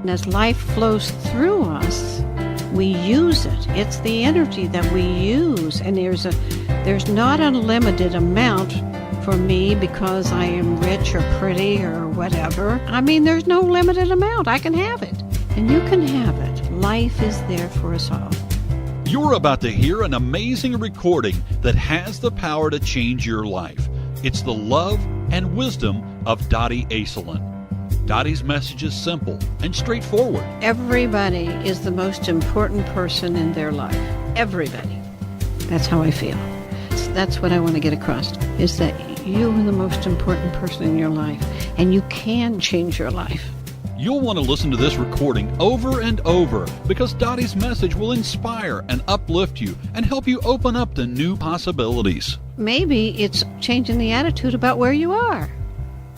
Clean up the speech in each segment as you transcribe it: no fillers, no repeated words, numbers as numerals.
And as life flows through us, we use it. It's the energy that we use. And there's not an unlimited amount for me because I am rich or pretty or whatever. I mean, there's no limited amount. I can have it. And you can have it. Life is there for us all. You're about to hear an amazing recording that has the power to change your life. It's the love and wisdom of Dottie Asselin. Dottie's message is simple and straightforward. Everybody is the most important person in their life. Everybody. That's how I feel. That's what I want to get across, is that you are the most important person in your life, and you can change your life. You'll want to listen to this recording over and over because Dottie's message will inspire and uplift you and help you open up to new possibilities. Maybe it's changing the attitude about where you are.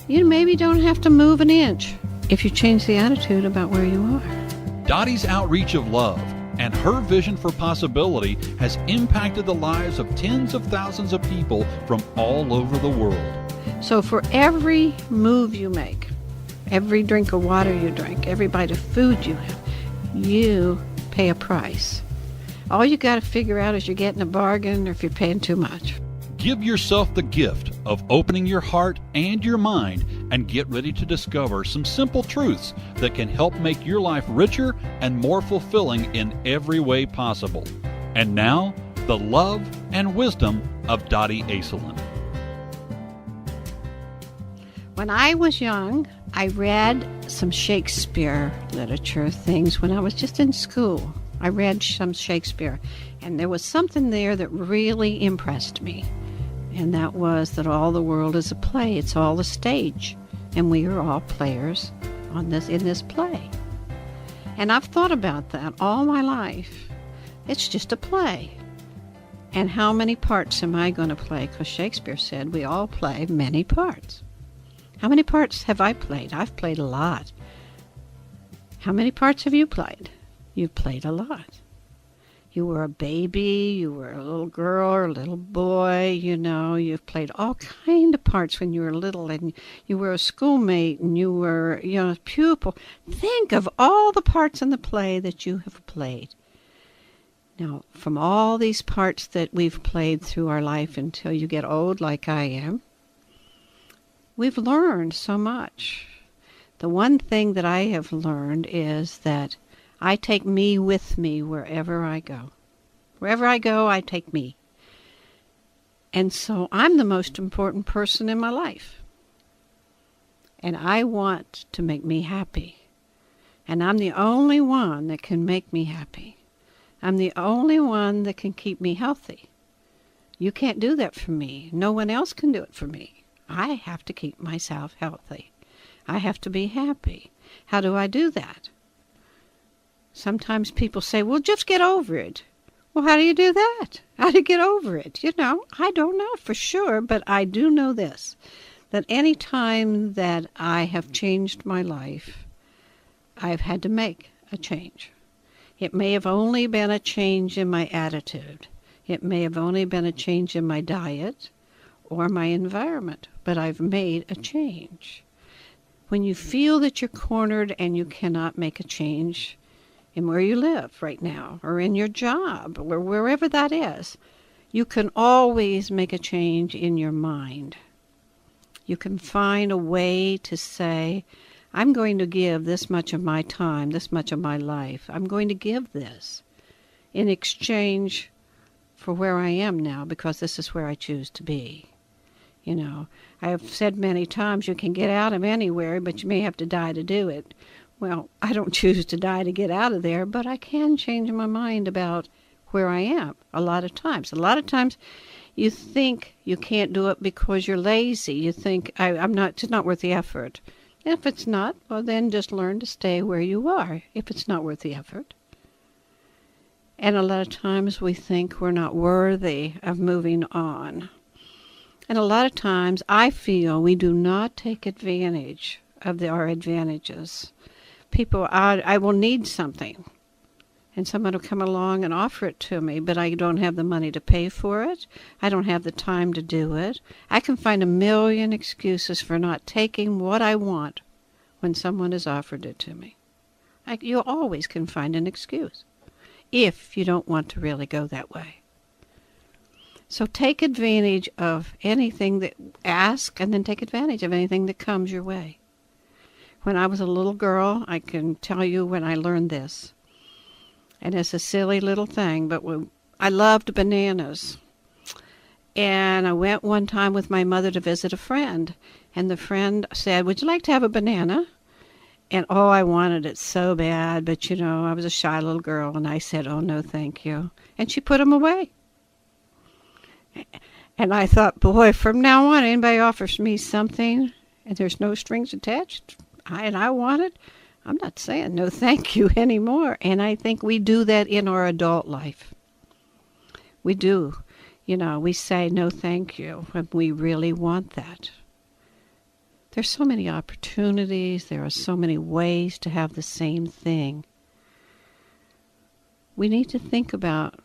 You maybe don't have to move an inch if you change the attitude about where you are. Dottie's outreach of love and her vision for possibility has impacted the lives of tens of thousands of people from all over the world. So for every move you make, every drink of water you drink, every bite of food you have, you pay a price. All you got to figure out is you're getting a bargain or if you're paying too much. Give yourself the gift of opening your heart and your mind and get ready to discover some simple truths that can help make your life richer and more fulfilling in every way possible. And now, the love and wisdom of Dottie Asselin. When I was young, I read some Shakespeare literature things when I was just in school. I read some Shakespeare, and there was something there that really impressed me. And that was that all the world is a play. It's all a stage. And we are all players in this play. And I've thought about that all my life. It's just a play. And how many parts am I going to play? Because Shakespeare said we all play many parts. How many parts have I played? I've played a lot. How many parts have you played? You've played a lot. You were a baby, you were a little girl or a little boy, you've played all kind of parts when you were little, and you were a schoolmate, and you were, a pupil. Think of all the parts in the play that you have played. Now, from all these parts that we've played through our life until you get old like I am, we've learned so much. The one thing that I have learned is that I take me with me wherever I go. Wherever I go, I take me. And so I'm the most important person in my life. And I want to make me happy. And I'm the only one that can make me happy. I'm the only one that can keep me healthy. You can't do that for me. No one else can do it for me. I have to keep myself healthy. I have to be happy. How do I do that? Sometimes people say, well, just get over it. Well, how do you do that? How do you get over it? I don't know for sure, but I do know this, that any time that I have changed my life, I've had to make a change. It may have only been a change in my attitude. It may have only been a change in my diet or my environment, but I've made a change. When you feel that you're cornered and you cannot make a change in where you live right now, or in your job, or wherever that is, you can always make a change in your mind. You can find a way to say, I'm going to give this much of my time, this much of my life. I'm going to give this in exchange for where I am now, because this is where I choose to be. I have said many times you can get out of anywhere, but you may have to die to do it. Well, I don't choose to die to get out of there, but I can change my mind about where I am a lot of times. A lot of times you think you can't do it because you're lazy. You think, it's not worth the effort. If it's not, well, then just learn to stay where you are if it's not worth the effort. And a lot of times we think we're not worthy of moving on. And a lot of times I feel we do not take advantage of our advantages. People, I will need something, and someone will come along and offer it to me, but I don't have the money to pay for it. I don't have the time to do it. I can find a million excuses for not taking what I want when someone has offered it to me. You always can find an excuse if you don't want to really go that way. So take advantage of anything that ask, and then take advantage of anything that comes your way. When I was a little girl, I can tell you when I learned this. And it's a silly little thing, but I loved bananas. And I went one time with my mother to visit a friend. And the friend said, "Would you like to have a banana?" And oh, I wanted it so bad. But, I was a shy little girl. And I said, "Oh, no, thank you." And she put them away. And I thought, boy, from now on, anybody offers me something and there's no strings attached, and I want it, I'm not saying no thank you anymore. And I think we do that in our adult life. We do. We say no thank you when we really want that. There's so many opportunities. There are so many ways to have the same thing. We need to think about,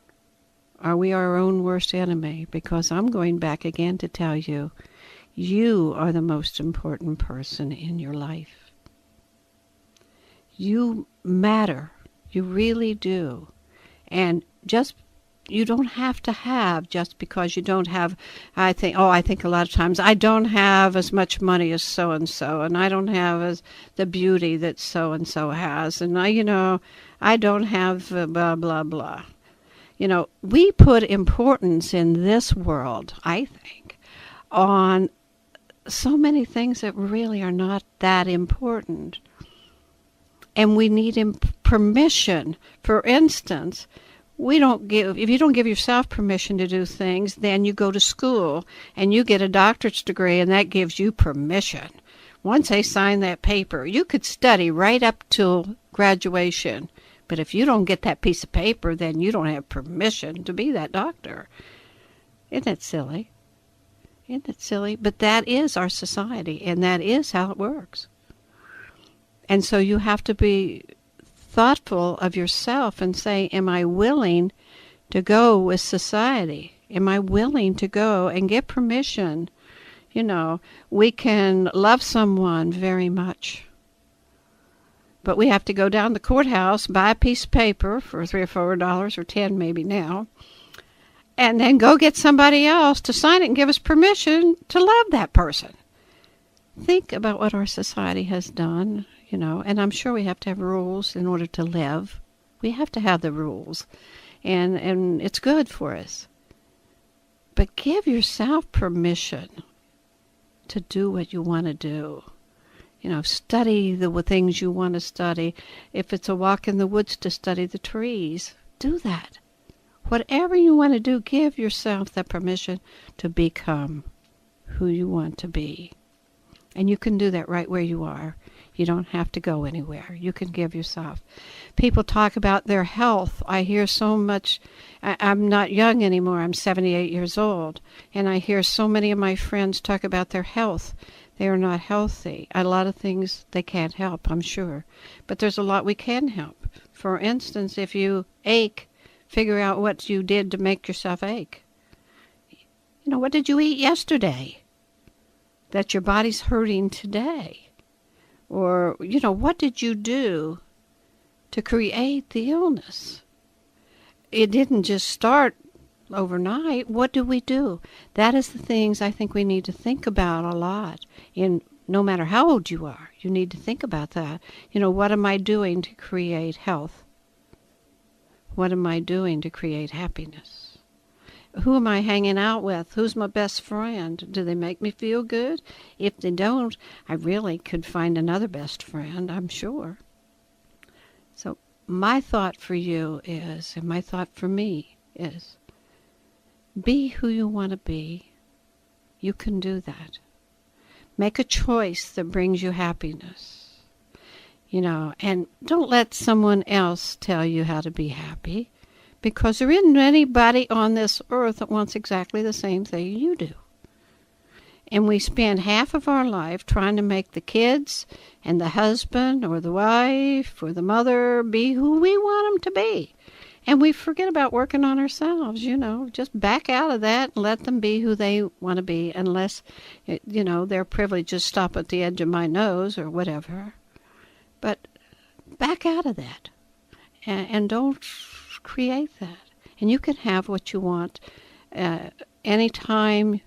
are we our own worst enemy? Because I'm going back again to tell you, you are the most important person in your life. You matter. You really do. And you don't have to have just because you don't have, I think a lot of times, I don't have as much money as so-and-so, and I don't have the beauty that so-and-so has, and I don't have blah, blah, blah. We put importance in this world, I think, on so many things that really are not that important. And we need permission. For instance, if you don't give yourself permission to do things, then you go to school and you get a doctorate's degree, and that gives you permission. Once they sign that paper, you could study right up till graduation. But if you don't get that piece of paper, then you don't have permission to be that doctor. Isn't that silly? Isn't it silly? But that is our society, and that is how it works. And so you have to be thoughtful of yourself and say, am I willing to go with society? Am I willing to go and get permission? We can love someone very much, but we have to go down to the courthouse, buy a piece of paper for $3 or $4 or $10 maybe now, and then go get somebody else to sign it and give us permission to love that person. Think about what our society has done, and I'm sure we have to have rules in order to live. We have to have the rules, and it's good for us. But give yourself permission to do what you want to do. Study the things you want to study. If it's a walk in the woods, to study the trees, do that. Whatever you want to do, give yourself that permission to become who you want to be. And you can do that right where you are. You don't have to go anywhere. You can give yourself. People talk about their health. I hear so much. I'm not young anymore. I'm 78 years old. And I hear so many of my friends talk about their health. They are not healthy. A lot of things they can't help, I'm sure. But there's a lot we can help. For instance, if you ache, figure out what you did to make yourself ache. What did you eat yesterday that your body's hurting today? Or, what did you do to create the illness? It didn't just start overnight. What do we do? That is the things I think we need to think about a lot. No matter how old you are, you need to think about that. What am I doing to create health? What am I doing to create happiness? Who am I hanging out with? Who's my best friend? Do they make me feel good? If they don't, I really could find another best friend, I'm sure. So my thought for you is, and my thought for me is, be who you want to be. You can do that. Make a choice that brings you happiness. And don't let someone else tell you how to be happy, because there isn't anybody on this earth that wants exactly the same thing you do. And we spend half of our life trying to make the kids and the husband or the wife or the mother be who we want them to be. And we forget about working on ourselves, Just back out of that and let them be who they want to be, unless, their privileges stop at the edge of my nose or whatever. But back out of that and don't create that. And you can have what you want anytime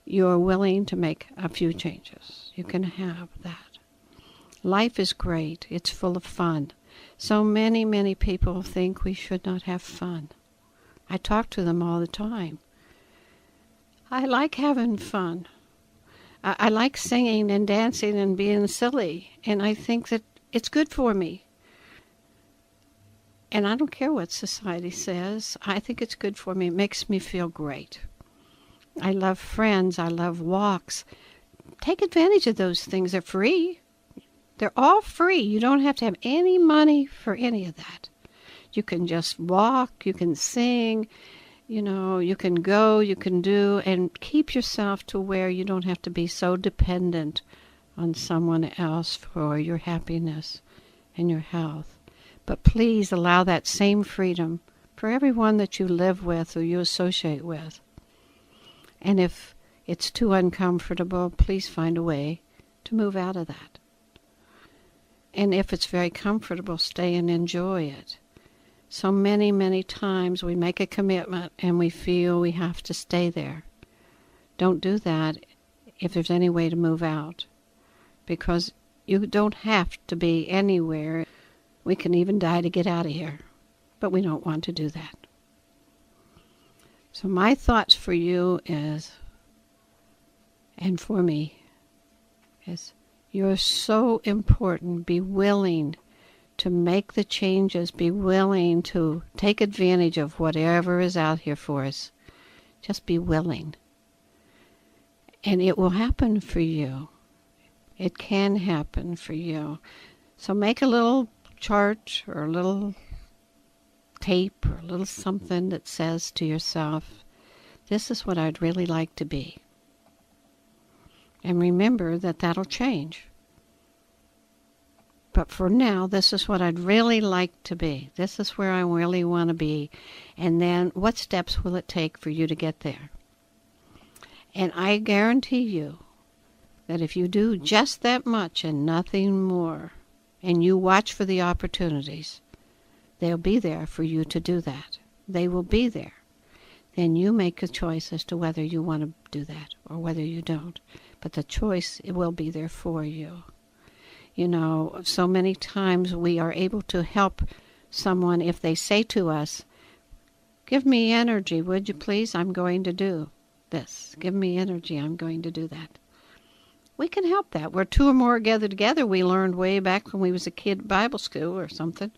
you're willing to make a few changes. You can have that. Life is great. It's full of fun. So many, many people think we should not have fun. I talk to them all the time. I like having fun. I like singing and dancing and being silly, and I think that it's good for me. And I don't care what society says. I think it's good for me. It makes me feel great. I love friends. I love walks. Take advantage of those things. They're free. They're all free. You don't have to have any money for any of that. You can just walk. You can sing. You can go, you can do, and keep yourself to where you don't have to be so dependent on someone else for your happiness and your health. But please allow that same freedom for everyone that you live with or you associate with. And if it's too uncomfortable, please find a way to move out of that. And if it's very comfortable, stay and enjoy it. So many, many times we make a commitment and we feel we have to stay there. Don't do that if there's any way to move out, because you don't have to be anywhere. We can even die to get out of here, but we don't want to do that. So my thoughts for you is, and for me, is you're so important. Be willing to make the changes, be willing to take advantage of whatever is out here for us. Just be willing. And it will happen for you. It can happen for you. So make a little chart or a little tape or a little something that says to yourself, this is what I'd really like to be. And remember that that'll change. But for now, this is what I'd really like to be. This is where I really want to be. And then what steps will it take for you to get there? And I guarantee you that if you do just that much and nothing more, and you watch for the opportunities, they'll be there for you to do that. They will be there. Then you make a choice as to whether you want to do that or whether you don't. But the choice, it will be there for you. So many times we are able to help someone if they say to us, give me energy, would you please? I'm going to do this. Give me energy, I'm going to do that. We can help that. Where two or more gathered together, we learned way back when we was a kid at Bible school or something.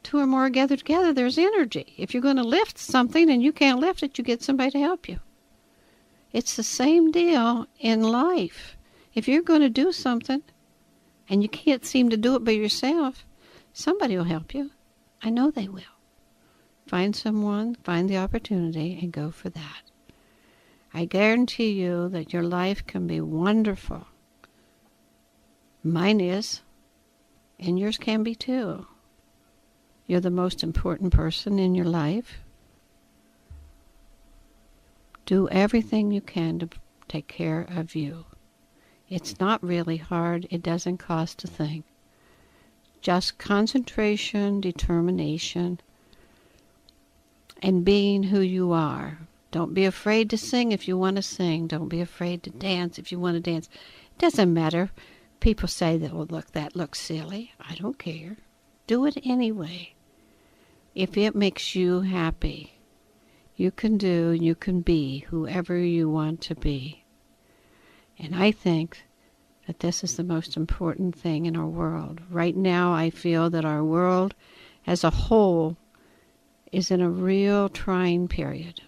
Two or more gathered together, there's energy. If you're going to lift something and you can't lift it, you get somebody to help you. It's the same deal in life. If you're going to do something, and you can't seem to do it by yourself, somebody will help you. I know they will. Find someone, find the opportunity, and go for that. I guarantee you that your life can be wonderful. Mine is, and yours can be too. You're the most important person in your life. Do everything you can to take care of you. It's not really hard. It doesn't cost a thing. Just concentration, determination, and being who you are. Don't be afraid to sing if you want to sing. Don't be afraid to dance if you want to dance. It doesn't matter. People say that, well, look, that looks silly. I don't care. Do it anyway. If it makes you happy, you can do, you can be whoever you want to be. And I think that this is the most important thing in our world. Right now, I feel that our world as a whole is in a real trying period.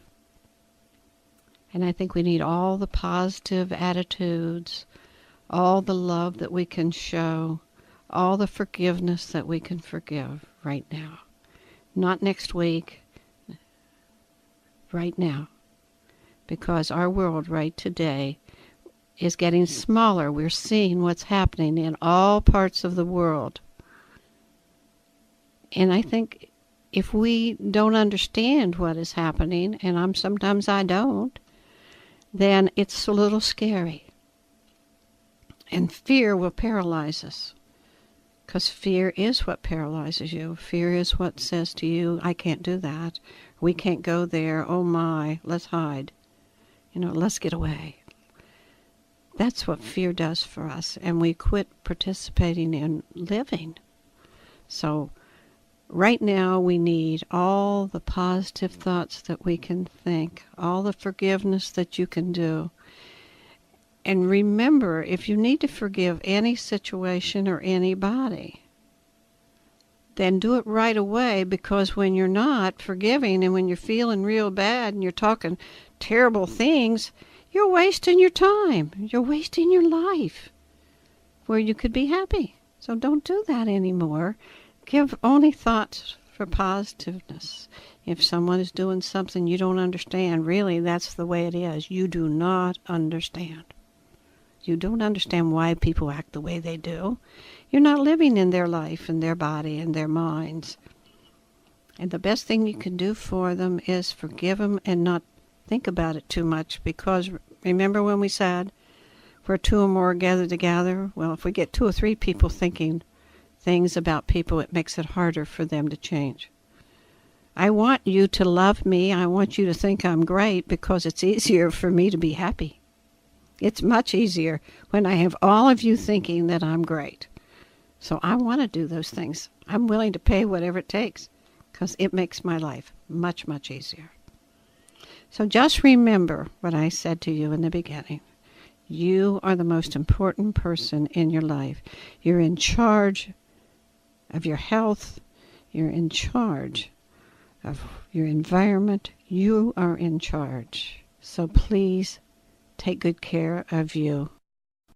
And I think we need all the positive attitudes, all the love that we can show, all the forgiveness that we can forgive right now. Not next week, right now. Because our world right today is getting smaller. We're seeing what's happening in all parts of the world. And I think if we don't understand what is happening, and sometimes I don't, then it's a little scary. And fear will paralyze us. Because fear is what paralyzes you. Fear is what says to you, I can't do that. We can't go there. Oh my, let's hide. Let's get away. That's what fear does for us. And we quit participating in living. So right now we need all the positive thoughts that we can think, all the forgiveness that you can do. And remember, if you need to forgive any situation or anybody, then do it right away, because when you're not forgiving and when you're feeling real bad and you're talking terrible things, you're wasting your time. You're wasting your life where you could be happy. So don't do that anymore. Give only thoughts for positiveness. If someone is doing something you don't understand, really, that's the way it is. You do not understand. You don't understand why people act the way they do. You're not living in their life and their body and their minds. And the best thing you can do for them is forgive them and not think about it too much, because remember when we said, where two or more gathered together? Well, if we get 2 or 3 people thinking things about people, it makes it harder for them to change. I want you to love me. I want you to think I'm great, because it's easier for me to be happy. It's much easier when I have all of you thinking that I'm great. So I want to do those things. I'm willing to pay whatever it takes, because it makes my life much, much easier. So just remember what I said to you in the beginning. You are the most important person in your life. You're in charge of your health. You're in charge of your environment. You are in charge. So please take good care of you.